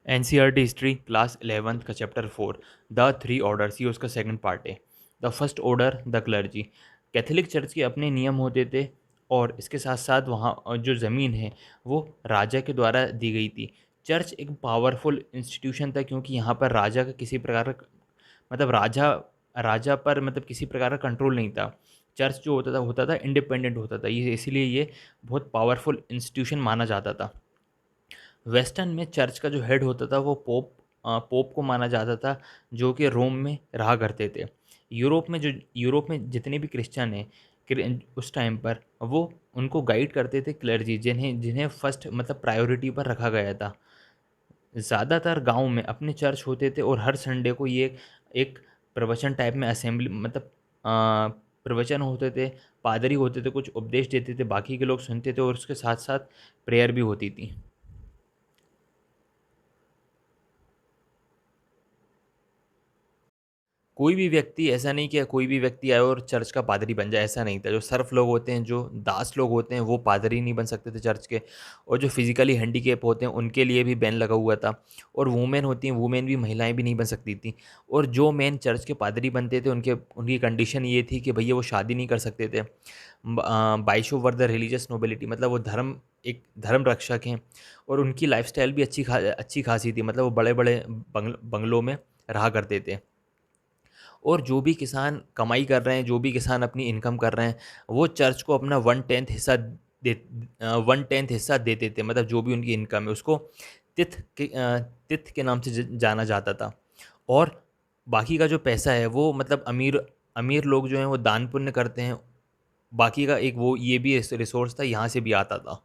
NCERT history class 11th का chapter 4 the three orders, ये उसका सेकंड पार्ट है। The first order the clergy. Catholic church के अपने नियम होते थे और इसके साथ साथ वहाँ जो ज़मीन है वो राजा के द्वारा दी गई थी। चर्च एक पावरफुल इंस्टीट्यूशन था क्योंकि यहाँ पर राजा का किसी प्रकार का मतलब राजा राजा पर मतलब किसी प्रकार का कंट्रोल नहीं था। चर्च जो होता था इंडिपेंडेंट होता था, ये इसीलिए ये बहुत पावरफुल इंस्टीट्यूशन माना जाता था। वेस्टर्न में चर्च का जो हेड होता था वो पोप को माना जाता था, जो कि रोम में रहा करते थे। यूरोप में जितने भी क्रिश्चियन हैं उस टाइम पर वो उनको गाइड करते थे क्लर्जी, जिन्हें जिन्हें फर्स्ट मतलब प्रायोरिटी पर रखा गया था। ज़्यादातर गांव में अपने चर्च होते थे और हर संडे को ये एक प्रवचन टाइप में असेंबली मतलब आ, प्रवचन होते थे। पादरी होते थे, कुछ उपदेश देते थे, बाकी के लोग सुनते थे और उसके साथ साथ प्रेयर भी होती थी। कोई भी व्यक्ति ऐसा नहीं कि कोई भी व्यक्ति आए और चर्च का पादरी बन जाए, ऐसा नहीं था। जो सर्फ लोग होते हैं, जो दास लोग होते हैं, वो पादरी नहीं बन सकते थे चर्च के। और जो फिजिकली हैंडीकेप होते हैं उनके लिए भी बैन लगा हुआ था। और वुमेन होती हैं, वुमेन भी, महिलाएं भी नहीं बन सकती थी। और जो मेन चर्च के पादरी बनते थे उनके उनकी कंडीशन ये थी कि भैया वो शादी नहीं कर सकते थे। बाइशो वर द रिलीजियस नोबिलिटी, मतलब वो एक धर्म रक्षक हैं। और उनकी लाइफस्टाइल भी अच्छी खासी थी, मतलब वो बड़े बड़े बंगलों में रहा करते थे। और जो भी किसान कमाई कर रहे हैं, जो भी किसान अपनी इनकम कर रहे हैं, वो चर्च को अपना 1/10 हिस्सा देते थे। मतलब जो भी उनकी इनकम है उसको तिथ के नाम से जाना जाता था। और बाकी का जो पैसा है वो मतलब अमीर अमीर लोग जो हैं वो दान पुण्य करते हैं। बाकी का एक वो ये भी रिसोर्स था, यहाँ से भी आता था।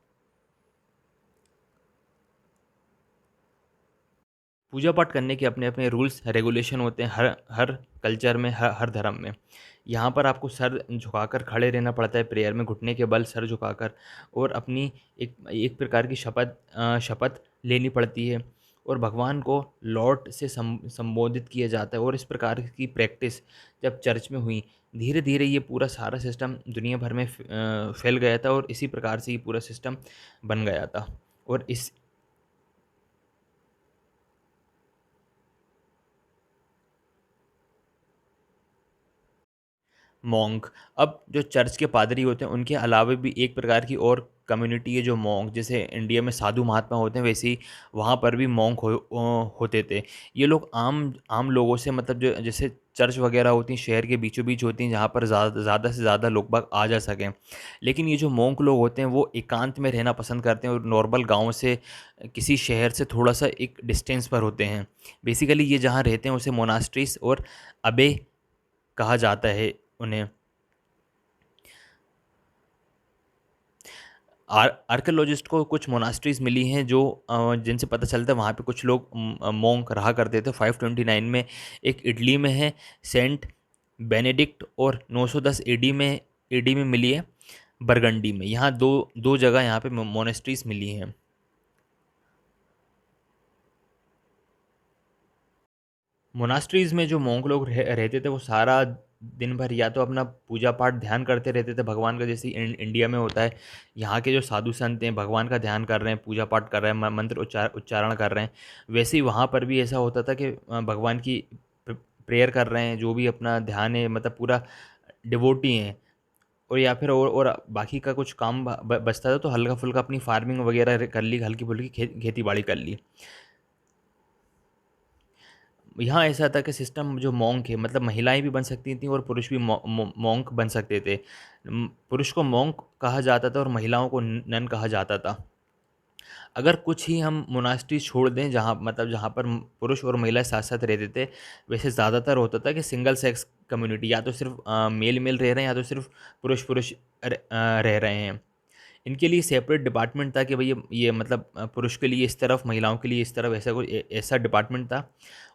पूजा पाठ करने के अपने अपने रूल्स रेगुलेशन होते हैं, हर हर कल्चर में, हर धर्म में। यहाँ पर आपको सर झुकाकर खड़े रहना पड़ता है प्रेयर में, घुटने के बल सर झुकाकर। और अपनी एक एक प्रकार की शपथ लेनी पड़ती है। और भगवान को लॉर्ड से संबोधित किया जाता है। और इस प्रकार की प्रैक्टिस जब चर्च में हुई, धीरे धीरे ये पूरा सारा सिस्टम दुनिया भर में फैल गया था और इसी प्रकार से ये पूरा सिस्टम बन गया था। और इस मॉन्क। अब जो चर्च के पादरी होते हैं उनके अलावा भी एक प्रकार की और कम्युनिटी है जो मॉन्क, जैसे इंडिया में साधु महात्मा होते हैं वैसे ही वहाँ पर भी मॉन्क होते थे। ये लोग आम आम लोगों से मतलब जो जैसे चर्च वगैरह होती हैं शहर के बीचों बीच होती हैं, जहाँ पर ज़्यादा से ज़्यादा लोग बाग आ जा सकें। लेकिन ये जो मॉन्क लोग होते हैं वो एकांत में रहना पसंद करते हैं और नॉर्मल गाँव से किसी शहर से थोड़ा सा एक डिस्टेंस पर होते हैं। बेसिकली ये जहाँ रहते हैं उसे मोनास्ट्रीज और अबे कहा जाता है उन्हें। आर्कियोलॉजिस्ट को कुछ मोनास्ट्रीज मिली हैं जो जिनसे पता चलता है वहाँ पे कुछ लोग मोंक रहा करते थे। 529 में एक इटली में है सेंट बेनेडिक्ट, और 910 एडी में मिली है बरगंडी में। यहाँ दो दो जगह यहाँ पे मोनेस्ट्रीज मिली हैं। मोनास्ट्रीज में जो मोंक लोग रहते थे वो सारा दिन भर या तो अपना पूजा पाठ ध्यान करते रहते थे भगवान का, जैसे इंडिया में होता है। यहाँ के जो साधु संत हैं भगवान का ध्यान कर रहे हैं, पूजा पाठ कर रहे हैं, मंत्र उच्चारण कर रहे हैं। वैसे ही वहाँ पर भी ऐसा होता था कि भगवान की प्रेयर कर रहे हैं, जो भी अपना ध्यान है मतलब पूरा डिवोटी हैं। और या फिर और बाकी का कुछ काम बचता था तो हल्का फुल्का अपनी फार्मिंग वगैरह कर ली, हल्की फुल्की खेती बाड़ी कर ली। यहाँ ऐसा था कि सिस्टम जो मॉन्क है मतलब महिलाएं भी बन सकती थीं और पुरुष भी मॉन्क बन सकते थे। पुरुष को मॉन्क कहा जाता था और महिलाओं को नन कहा जाता था। अगर कुछ ही हम मोनास्ट्री छोड़ दें जहाँ मतलब जहाँ पर पुरुष और महिला साथ साथ रहते थे, वैसे ज़्यादातर होता था कि सिंगल सेक्स कम्युनिटी, या तो सिर्फ मेल मेल रह रहे हैं या तो सिर्फ पुरुष पुरुष रह रहे हैं। इनके लिए सेपरेट डिपार्टमेंट था कि भाई ये मतलब पुरुष के लिए इस तरफ, महिलाओं के लिए इस तरफ, ऐसा कोई ऐसा डिपार्टमेंट था।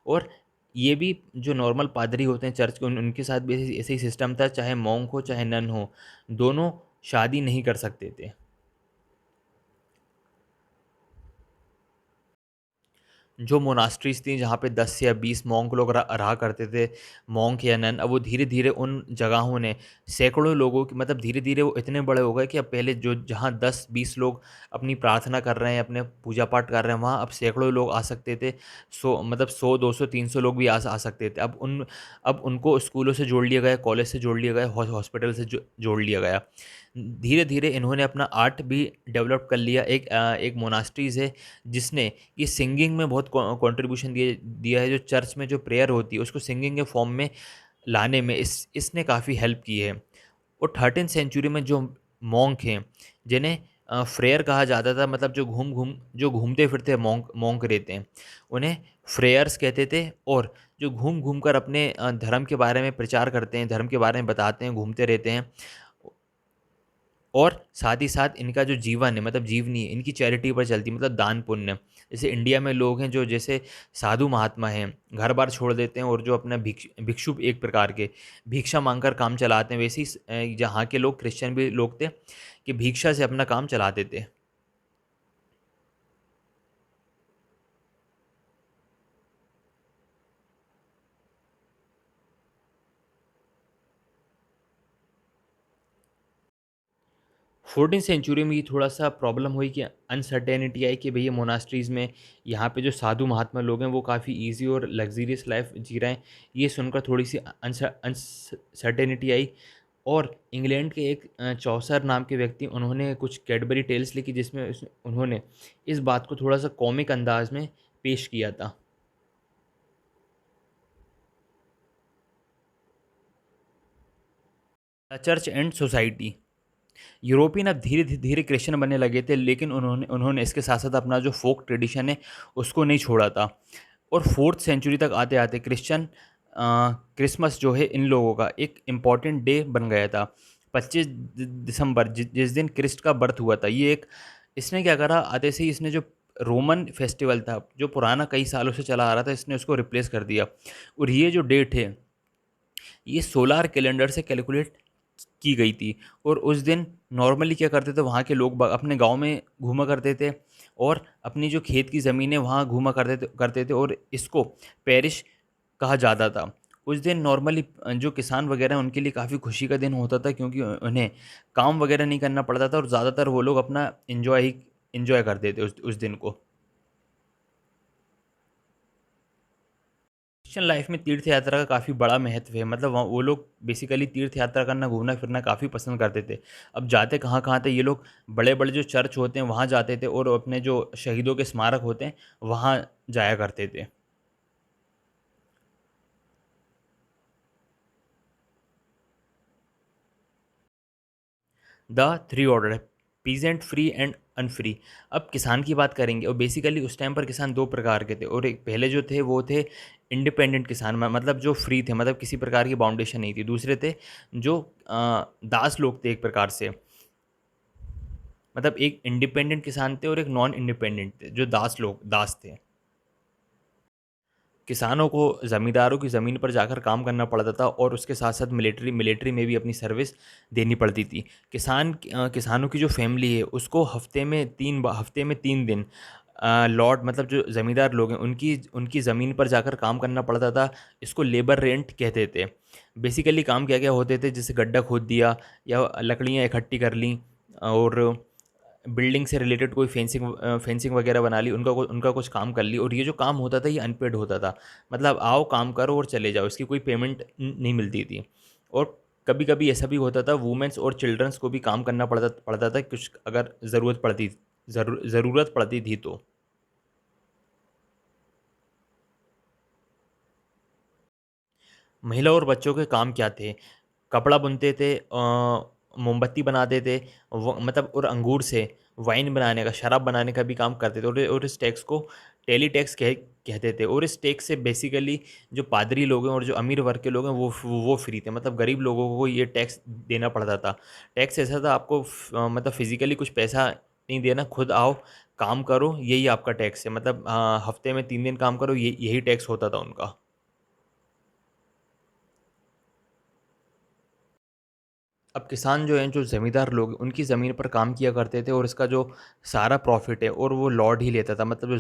और ये भी जो नॉर्मल पादरी होते हैं चर्च के उनके साथ भी ऐसे ही सिस्टम था, चाहे मॉन्क हो चाहे नन हो, दोनों शादी नहीं कर सकते थे। जो मोनास्ट्रीज़ थी जहाँ पे 10 या 20 मॉन्क लोग रहा करते थे, मॉन्क या नन, अब वो धीरे-धीरे उन जगहों ने सैकड़ों लोगों की मतलब धीरे-धीरे वो इतने बड़े हो गए कि अब पहले जो जहाँ 10-20 लोग अपनी प्रार्थना कर रहे हैं, अपने पूजा-पाठ कर रहे हैं, वहाँ अब सैकड़ों लोग आ सकते थे। 100, 200, 300 लोग भी आ सकते थे। अब उनको स्कूलों से जोड़ लिया गया, कॉलेज से जोड़ लिया गया, हॉस्पिटल से जोड़ लिया गया। धीरे-धीरे इन्होंने अपना आर्ट भी डेवलप कर लिया। एक मोनास्ट्रीज़ है जिसने ये सिंगिंग में बहुत कंट्रीब्यूशन दिया है। जो चर्च में जो प्रेयर होती है उसको सिंगिंग के फॉर्म में लाने में इसने काफ़ी हेल्प की है। और 13th सेंचुरी में जो मॉन्क हैं जिन्हें फ्रेयर कहा जाता था, मतलब जो घूमते फिरते मॉन्क मॉन्क रहते हैं, उन्हें फ्रेयर्स कहते थे। और जो घूम कर अपने धर्म के बारे में प्रचार करते हैं, धर्म के बारे में बताते हैं, घूमते रहते हैं। और साथ ही साथ इनका जो जीवन है, मतलब जीवनी है, इनकी चैरिटी पर चलती है, मतलब दान पुण्य। जैसे इंडिया में लोग हैं जो जैसे साधु महात्मा हैं, घर बार छोड़ देते हैं और जो अपना भिक्षु एक प्रकार के भिक्षा मांगकर काम चलाते हैं, वैसे ही जहाँ के लोग क्रिश्चियन भी लोग थे कि भिक्षा से अपना काम चलाते थे। फोर्टीन सेंचुरी में ये थोड़ा-सा प्रॉब्लम हुई कि अनसर्टेनिटी आई कि भैया मोनास्ट्रीज़ में यहाँ पे जो साधु महात्मा लोग हैं वो काफ़ी ईज़ी और लग्ज़रियस लाइफ़ जी रहे हैं। ये सुनकर थोड़ी-सी अनसर्टेनिटी आई। और इंग्लैंड के एक चौसर नाम के व्यक्ति, उन्होंने कुछ कैडबरी टेल्स लिखी जिसमें उन्होंने इस बात को थोड़ा-सा कॉमिक अंदाज़ में पेश किया था। Church and society. यूरोपियन अब धीरे-धीरे क्रिश्चियन बनने लगे थे, लेकिन उन्होंने उन्होंने इसके साथ-साथ अपना जो फ़ोक ट्रेडिशन है, उसको नहीं छोड़ा था। और 4th सेंचुरी तक आते-आते क्रिसमस जो है इन लोगों का एक इम्पॉर्टेंट डे बन गया था। 25 दिसंबर जिस दिन क्रिस्ट का बर्थ हुआ था, ये एक इसने क्या करा, आते से ही इसने जो रोमन फेस्टिवल था, जो पुराना कई सालों से चला आ रहा था, इसने उसको रिप्लेस कर दिया। और ये जो डेट है, ये सोलार कैलेंडर से कैलकुलेट की गई थी। और उस दिन नॉर्मली क्या करते थे, वहाँ के लोग अपने गांव में घूमा करते थे और अपनी जो खेत की ज़मीनें वहाँ घूमा करते थे और इसको पेरिश कहा जाता था। उस दिन नॉर्मली जो किसान वगैरह हैं, उनके लिए काफ़ी खुशी का दिन होता था, क्योंकि उन्हें काम वगैरह नहीं करना पड़ता था और ज़्यादातर वो लोग अपना एंजॉय करते थे उस दिन को। क्रिश्चियन लाइफ में तीर्थ यात्रा का काफ़ी बड़ा महत्व है, मतलब वहाँ वो लोग बेसिकली तीर्थ यात्रा करना, घूमना फिरना काफ़ी पसंद करते थे। अब जाते कहाँ कहाँ थे ये लोग, बड़े बड़े जो चर्च होते हैं वहाँ जाते थे और अपने जो शहीदों के स्मारक होते हैं वहाँ जाया करते थे। द थ्री ऑर्डर है, पीजेंट, फ्री एंड अनफ्री। अब किसान की बात करेंगे, और बेसिकली उस टाइम पर किसान दो प्रकार के थे। और एक पहले जो थे वो थे इंडिपेंडेंट किसान, मतलब जो फ्री थे, मतलब किसी प्रकार की बाउंडेशन नहीं थी। दूसरे थे जो दास लोग थे एक प्रकार से, मतलब एक इंडिपेंडेंट किसान थे और एक नॉन इंडिपेंडेंट थे जो दास थे। किसानों को ज़मींदारों की ज़मीन पर जाकर काम करना पड़ता था और उसके साथ-साथ मिलिट्री मिलिट्री में भी अपनी सर्विस देनी पड़ती थी। किसानों की जो फैमिली है उसको हफ़्ते में 3 दिन लॉर्ड, मतलब जो ज़मींदार लोग हैं उनकी उनकी ज़मीन पर जाकर काम करना पड़ता था। इसको लेबर रेंट कहते थे। बेसिकली काम क्या-क्या होते थे, जैसे गड्ढा खोद दिया या लकड़ियाँ इकट्ठी कर लीं और बिल्डिंग से रिलेटेड कोई फेंसिंग वगैरह बना ली, उनका कुछ काम कर ली। और ये जो काम होता था ये अनपेड होता था, मतलब आओ काम करो और चले जाओ, इसकी कोई पेमेंट नहीं मिलती थी। और कभी कभी ऐसा भी होता था वुमेंस और चिल्ड्रंस को भी काम करना पड़ता पड़ता था, कुछ अगर ज़रूरत पड़ती थी तो। महिला और बच्चों के काम क्या थे? कपड़ा बुनते थे, मोमबत्ती बनाते थे, मतलब और अंगूर से वाइन बनाने का, शराब बनाने का भी काम करते थे। और इस टैक्स को टेली टैक्स कहते थे। और इस टैक्स से बेसिकली जो पादरी लोग हैं और जो अमीर वर्ग के लोग हैं वो फ्री थे, मतलब गरीब लोगों को ये टैक्स देना पड़ता था। टैक्स ऐसा था, आपको मतलब फिजिकली कुछ पैसा नहीं देना, खुद आओ काम करो, यही आपका टैक्स है। मतलब हफ्ते में 3 दिन काम करो, यही टैक्स होता था उनका। अब किसान जो हैं, जो ज़मींदार लोग हैं, उनकी ज़मीन पर काम किया करते थे और इसका जो सारा प्रॉफ़िट है और वो लॉर्ड ही लेता था। मतलब जो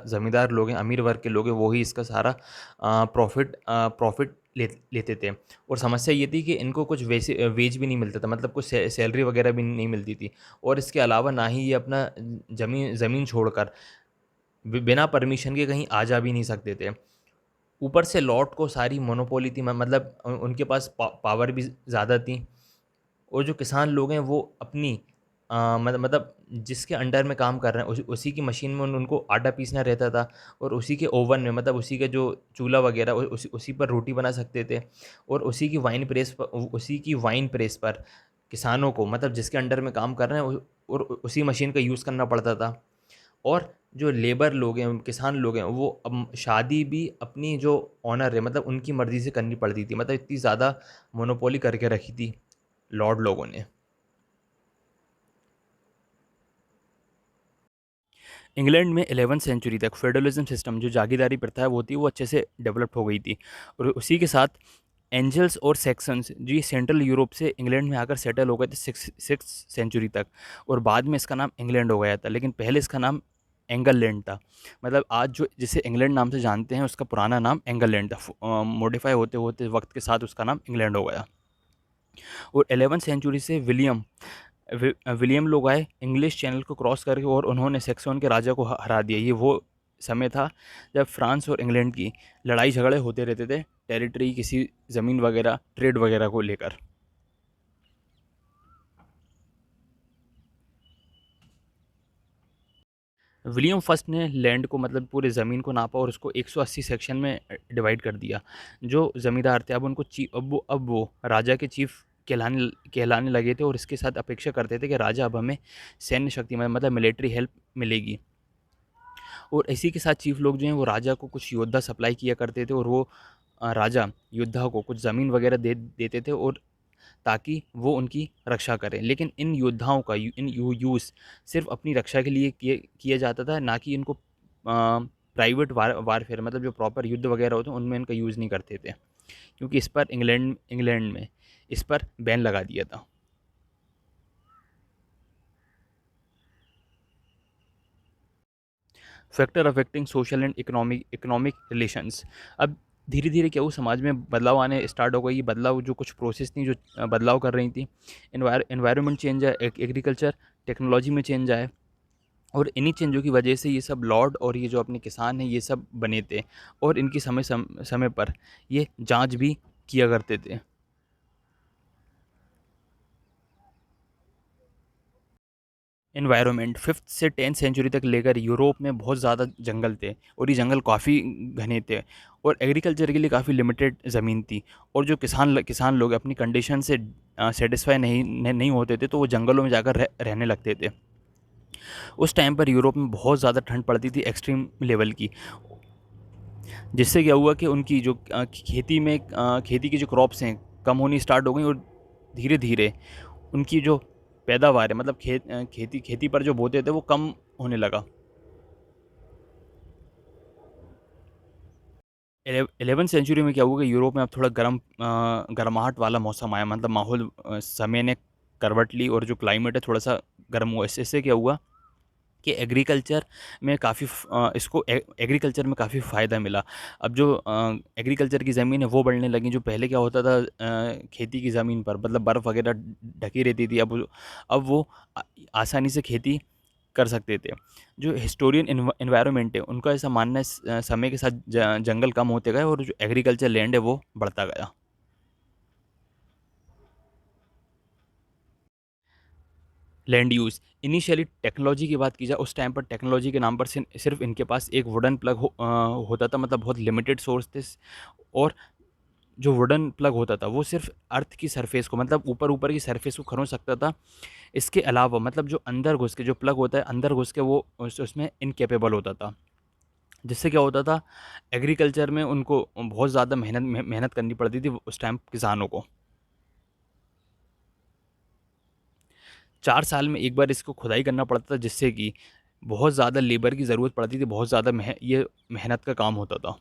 ज़मींदार लोग हैं, अमीर वर्ग के लोग हैं, वो ही इसका सारा प्रॉफ़िट लेते थे। और समस्या ये थी कि इनको कुछ वेज भी नहीं मिलता था, मतलब कुछ सैलरी वग़ैरह भी नहीं मिलती थी। और इसके अलावा ना ही ये अपना ज़मीन छोड़कर बिना परमिशन के कहीं आ जा भी नहीं सकते थे। ऊपर से लॉर्ड को सारी मोनोपोली थी, मतलब उनके पास पावर भी ज़्यादा थी। और जो किसान लोग हैं वो अपनी मतलब जिसके अंडर में काम कर रहे हैं उसी की मशीन में उनको आटा पीसना रहता था, और उसी के ओवन में, मतलब उसी का जो चूल्हा वगैरह उसी पर रोटी बना सकते थे। और उसी की वाइन प्रेस पर किसानों को, मतलब जिसके अंडर में काम कर रहे हैं और उसी मशीन का यूज़ करना पड़ता था। और जो लेबर लोग हैं, किसान लोग हैं, वो अब शादी भी अपनी जो ऑनर है, मतलब उनकी मर्ज़ी से करनी पड़ती थी। मतलब इतनी ज़्यादा मोनोपोली करके रखी थी लॉर्ड लोगों ने। इंग्लैंड में 11वीं सेंचुरी तक फेडरलिज्म सिस्टम, जो जागीरदारी प्रथा है वो थी, वो अच्छे से डेवलप हो गई थी। और उसी के साथ एंजल्स और सेक्सन्स, जो ये सेंट्रल यूरोप से इंग्लैंड में आकर सेटल हो गए थे सिक्स सेंचुरी तक। और बाद में इसका नाम इंग्लैंड हो गया था, लेकिन पहले इसका नाम एंगललैंड था। मतलब आज जो जिसे इंग्लैंड नाम से जानते हैं, उसका पुराना नाम एंगललैंड था। मॉडिफाई होते होते वक्त के साथ उसका नाम इंग्लैंड हो गया। और 11वीं सेंचुरी से विलियम लोग आए इंग्लिश चैनल को क्रॉस करके, और उन्होंने सैक्सन के राजा को हरा दिया। ये वो समय था जब फ्रांस और इंग्लैंड की लड़ाई झगड़े होते रहते थे, टेरिटरी, किसी ज़मीन वगैरह, ट्रेड वगैरह को लेकर। विलियम फर्स्ट ने लैंड को, मतलब पूरे ज़मीन को नापा और उसको 180 सेक्शन में डिवाइड कर दिया। जो ज़मींदार थे, अब वो राजा के चीफ कहलाने लगे थे, और इसके साथ अपेक्षा करते थे कि राजा अब हमें सैन्य शक्ति में, मतलब मिलिट्री हेल्प मिलेगी। और इसी के साथ चीफ लोग जो हैं वो राजा को कुछ योद्धा सप्लाई किया करते थे, और वो राजा योद्धा को कुछ ज़मीन वगैरह दे देते थे, और ताकि वो उनकी रक्षा करें। लेकिन इन योद्धाओं का यूज़ सिर्फ अपनी रक्षा के लिए किया जाता था, ना कि इनको प्राइवेट वारफेयर, मतलब जो प्रॉपर युद्ध वगैरह होते हैं उनमें इनका यूज़ नहीं करते थे, क्योंकि इस पर इंग्लैंड में इस पर बैन लगा दिया था। Factor affecting social and economic relations. अब धीरे धीरे क्या हुआ, समाज में बदलाव आने स्टार्ट हो गई। ये बदलाव, जो कुछ प्रोसेस थी जो बदलाव कर रही थी, एनवायरनमेंट चेंज है, एग्रीकल्चर टेक्नोलॉजी में चेंज आए, और इन्हीं चेंजों की वजह से ये सब लॉर्ड और ये जो अपने किसान हैं ये सब बने थे, और इनकी समय पर ये जांच भी किया करते थे। एनवायरनमेंट, 5th से 10th सेंचुरी तक लेकर यूरोप में बहुत ज़्यादा जंगल थे, और ये जंगल काफ़ी घने थे, और एग्रीकल्चर के लिए काफ़ी लिमिटेड ज़मीन थी। और जो किसान लोग अपनी कंडीशन से सेटिस्फाई नहीं होते थे, तो वो जंगलों में जाकर रहने लगते थे। उस टाइम पर यूरोप में बहुत ज़्यादा ठंड पड़ती थी, एक्सट्रीम लेवल की, जिससे क्या हुआ कि उनकी जो खेती की जो क्रॉप्स हैं कम होनी स्टार्ट हो गई, और धीरे धीरे उनकी जो पैदावार है, मतलब खेती पर जो बोते थे वो कम होने लगा। 11वीं सेंचुरी में क्या हुआ कि यूरोप में अब थोड़ा गर्माहट वाला मौसम आया, मतलब माहौल, समय ने करवट ली, और जो क्लाइमेट है थोड़ा सा गर्म हुआ। इससे क्या हुआ कि इसको एग्रीकल्चर में काफ़ी फ़ायदा मिला। अब जो एग्रीकल्चर की ज़मीन है वो बढ़ने लगी। जो पहले क्या होता था, खेती की ज़मीन पर मतलब बर्फ़ वगैरह ढकी रहती थी, अब वो आ- आसानी से खेती कर सकते थे। जो हिस्टोरियन एनवायरनमेंट है उनका ऐसा मानना है, समय के साथ जंगल कम होते गए और जो एग्रीकल्चर लैंड है वो बढ़ता गया। लैंड यूज़, इनिशियली टेक्नोलॉजी की बात की जाए, उस टाइम पर टेक्नोलॉजी के नाम पर सिर्फ इनके पास एक वुडन प्लग होता था, मतलब बहुत लिमिटेड सोर्स थे। और जो वुडन प्लग होता था वो सिर्फ अर्थ की सरफेस को, मतलब ऊपर ऊपर की सरफेस को खरोंच सकता था। इसके अलावा मतलब जो अंदर घुस के जो प्लग होता है, अंदर घुस के वो उसमें इनकेपेबल होता था। जिससे क्या होता था, एग्रीकल्चर में उनको बहुत ज़्यादा मेहनत करनी पड़ती थी उस टाइम किसानों को। 4 साल में एक बार इसको खुदाई करना पड़ता था, जिससे कि बहुत ज़्यादा लेबर की ज़रूरत पड़ती थी, बहुत ज़्यादा ये मेहनत का काम होता था।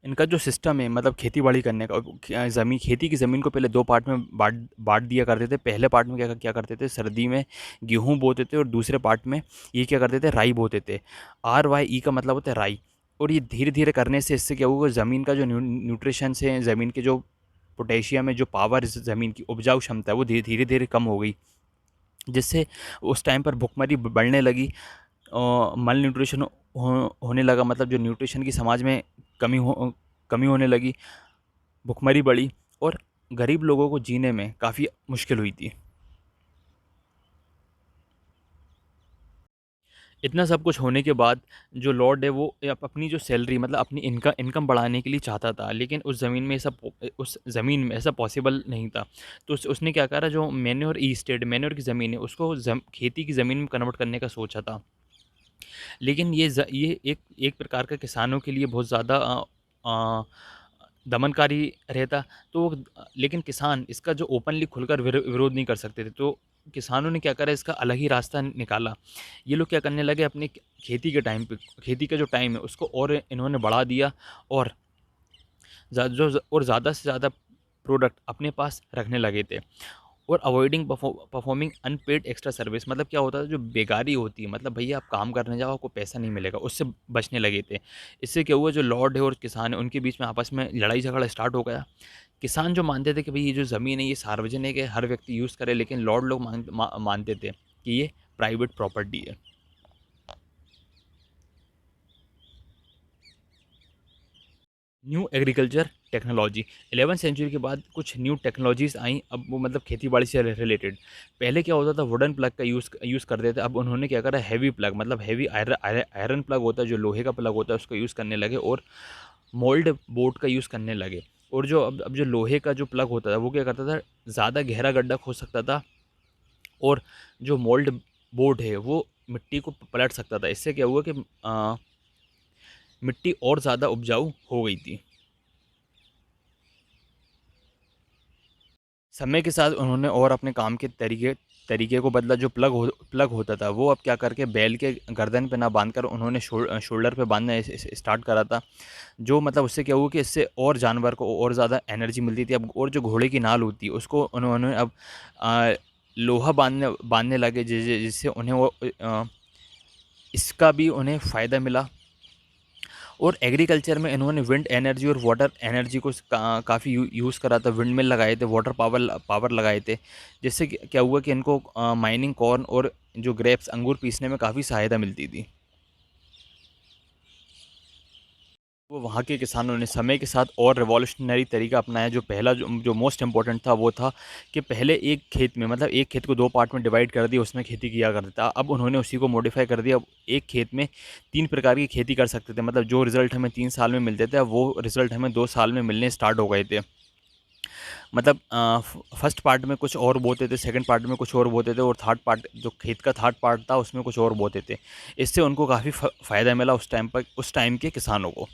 इनका जो सिस्टम है मतलब खेती-बाड़ी करने का, खेती की ज़मीन को पहले 2 पार्ट में बाँट बाँट दिया करते थे। पहले पार्ट में क्या क्या करते थे, सर्दी में गेहूँ बोते थे और दूसरे पार्ट में ये क्या करते थे, राई बोते थे। RYE का मतलब होता है राई। और ये धीरे-धीरे करने से इससे क्या हुआ, ज़मीन का जो न्यूट्रिशंस है, ज़मीन के जो पोटेशियम है, जो पावर ज़मीन की उपजाऊ क्षमता है, वो धीरे-धीरे कम हो गई। जिससे उस टाइम पर भुखमरी बढ़ने लगी, माल न्यूट्रिशन होने लगा, मतलब जो न्यूट्रिशन की समाज में कमी होने लगी, भुखमरी बढ़ी और गरीब लोगों को जीने में काफ़ी मुश्किल हुई थी। इतना सब कुछ होने के बाद जो लॉर्ड है वो अपनी जो सैलरी मतलब अपनी इनकम बढ़ाने के लिए चाहता था, लेकिन उस ज़मीन में ऐसा पॉसिबल नहीं था। तो उसने क्या करा, जो मैन्योर की ज़मीन है उसको खेती की ज़मीन में कन्वर्ट करने का सोचा था। लेकिन ये एक प्रकार का किसानों के लिए बहुत ज़्यादा अ, दमनकारी रहता। तो लेकिन किसान इसका जो ओपनली खुलकर विरोध नहीं कर सकते थे। तो किसानों ने क्या करा, इसका अलग ही रास्ता निकाला। ये लोग क्या करने लगे, अपने खेती का जो टाइम है उसको और इन्होंने बढ़ा दिया और ज़्यादा से ज़्यादा प्रोडक्ट अपने पास रखने लगे थे। और avoiding performing unpaid extra service, मतलब क्या होता था, जो बेकारी होती है, मतलब भैया आप काम करने जाओ आपको पैसा नहीं मिलेगा, उससे बचने लगे थे। इससे क्या हुआ, जो लॉर्ड है और किसान है उनके बीच में आपस में लड़ाई झगड़ा स्टार्ट हो गया। किसान जो मानते थे कि भाई ये जो ज़मीन है ये सार्वजनिक है, हर व्यक्ति यूज़ करे, लेकिन लॉर्ड लोग मानते थे कि ये प्राइवेट प्रॉपर्टी है। न्यू एग्रीकल्चर टेक्नोलॉजी, 11वीं सेंचुरी के बाद कुछ न्यू टेक्नोलॉजीज़ आई, अब वो मतलब खेती-बाड़ी से रिलेटेड। पहले क्या होता था, वुडन प्लग का यूज़ करते थे, अब उन्होंने क्या करा, हैवी प्लग मतलब हैवी आयरन प्लग होता है, जो लोहे का प्लग होता है उसको यूज़ करने लगे और मोल्ड बोर्ड का यूज़ करने लगे। और जो अब जो लोहे का जो प्लग होता था वो क्या करता था, ज़्यादा गहरा गड्ढा खोद सकता था और जो मोल्ड बोर्ड है वो मिट्टी को पलट सकता था। इससे क्या हुआ कि मिट्टी और ज़्यादा उपजाऊ हो गई थी। समय के साथ उन्होंने और अपने काम के तरीके तरीके को बदला। जो प्लग होता था वो अब क्या करके बैल के गर्दन पे ना बांधकर उन्होंने शोल्डर पे बांधना स्टार्ट करा था। जो मतलब उससे क्या हुआ कि इससे और जानवर को और ज़्यादा एनर्जी मिलती थी। अब और जो घोड़े की नाल होती है उसको उन्होंने अब आ, लोहा बांधने बांधने लगे, जिससे उन्हें इसका भी उन्हें फ़ायदा मिला। और एग्रीकल्चर में इन्होंने विंड एनर्जी और वाटर एनर्जी को काफ़ी यूज़ करा था। विंड मिल लगाए थे, वाटर पावर लगाए थे, जिससे क्या हुआ कि इनको माइनिंग कॉर्न और जो ग्रेप्स अंगूर पीसने में काफ़ी सहायता मिलती थी। वो वहाँ के किसानों ने समय के साथ और रिवॉल्यूशनरी तरीका अपनाया। जो पहला जो मोस्ट इम्पोर्टेंट था वो था कि पहले एक खेत में मतलब एक खेत को 2 पार्ट में डिवाइड कर दिया, उसमें खेती किया करता था। अब उन्होंने उसी को मॉडिफाई कर दिया। अब एक खेत में 3 प्रकार की खेती कर सकते थे, मतलब जो रिज़ल्ट हमें 3 साल में मिलते थे, अब वो रिज़ल्ट हमें 2 साल में मिलने स्टार्ट हो गए थे। मतलब फर्स्ट पार्ट में कुछ और बोते थे, सेकंड पार्ट में कुछ और बोते थे और थर्ड पार्ट जो खेत का थर्ड पार्ट था उसमें कुछ और बोते थे। इससे उनको काफ़ी फ़ायदा मिला उस टाइम के किसानों को।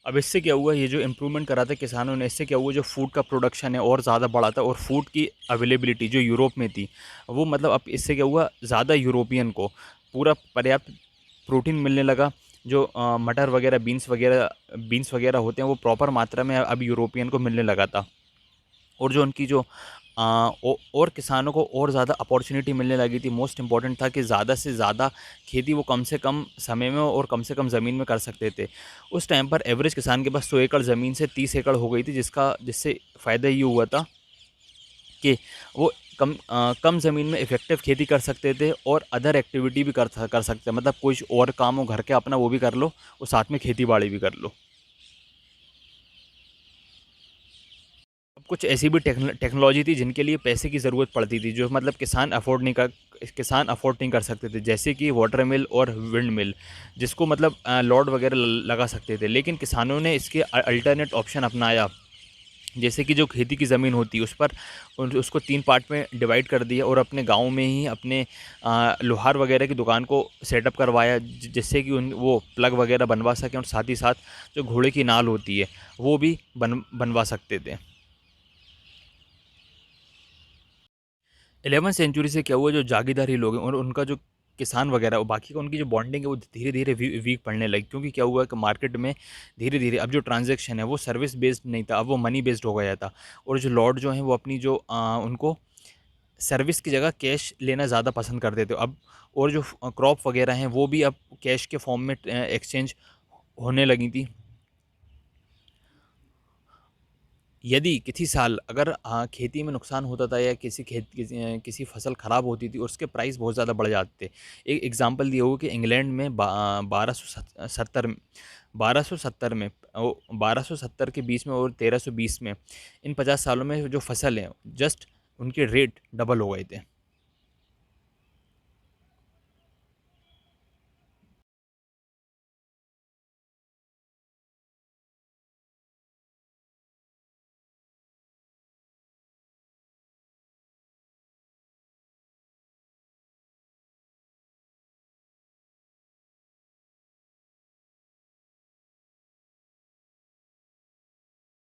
अब इससे क्या हुआ, ये जो इम्प्रूवमेंट करा था किसानों ने, इससे क्या हुआ, जो फूड का प्रोडक्शन है और ज़्यादा बढ़ा था और फूड की अवेलेबिलिटी जो यूरोप में थी वो मतलब अब इससे क्या हुआ, ज़्यादा यूरोपियन को पूरा पर्याप्त प्रोटीन मिलने लगा। जो मटर वगैरह बीन्स वगैरह होते हैं वो प्रॉपर मात्रा में अब यूरोपियन को मिलने लगा था। और जो उनकी जो और किसानों को और ज़्यादा अपॉर्चुनिटी मिलने लगी थी। मोस्ट इम्पॉर्टेंट था कि ज़्यादा से ज़्यादा खेती वो कम से कम समय में और कम से कम ज़मीन में कर सकते थे। उस टाइम पर एवरेज किसान के पास 100 एकड़ ज़मीन से 30 एकड़ हो गई थी, जिससे फ़ायदा ये हुआ था कि वो कम ज़मीन में इफ़ेक्टिव खेती कर सकते थे और अदर एक्टिविटी भी कर सकते हैं। मतलब कुछ और काम हो घर के अपना वो भी कर लो और साथ में खेती बाड़ी भी कर लो। अब कुछ ऐसी भी टेक्नोलॉजी थी जिनके लिए पैसे की ज़रूरत पड़ती थी, जो मतलब किसान अफोर्ड नहीं कर सकते थे, जैसे कि वाटर मिल और विंड मिल, जिसको मतलब लॉर्ड वगैरह लगा सकते थे। लेकिन किसानों ने इसके अल्टरनेट ऑप्शन अपनाया, जैसे कि जो खेती की ज़मीन होती है उस पर उसको 3 पार्ट में डिवाइड कर दिया और अपने गांव में ही अपने लोहार वगैरह की दुकान को सेटअप करवाया, जिससे कि वो प्लग वगैरह बनवा सकें और साथ ही साथ जो घोड़े की नाल होती है वो भी बनवा सकते थे। 11वीं सेंचुरी से क्या हुआ, जो जागीरदारी लोग हैं और उनका जो किसान वगैरह और बाकी का उनकी जो बॉन्डिंग है वो धीरे धीरे वीक पड़ने लगी, क्योंकि क्या हुआ कि मार्केट में धीरे धीरे अब जो ट्रांजेक्शन है वो सर्विस बेस्ड नहीं था, अब वो मनी बेस्ड हो गया था। और जो लॉर्ड जो हैं वो अपनी जो उनको सर्विस की जगह कैश लेना ज़्यादा पसंद करते थे अब। और जो क्रॉप वगैरह हैं वो भी अब कैश के फॉर्म में एक्सचेंज होने लगी थी। यदि किसी साल अगर खेती में नुकसान होता था या किसी फसल खराब होती थी और उसके प्राइस बहुत ज़्यादा बढ़ जाते थे। एक एग्जांपल दिया हुआ कि इंग्लैंड में 1270 में 1270 के बीच में और 1320 में, इन 50 सालों में जो फसल है जस्ट उनके रेट डबल हो गए थे।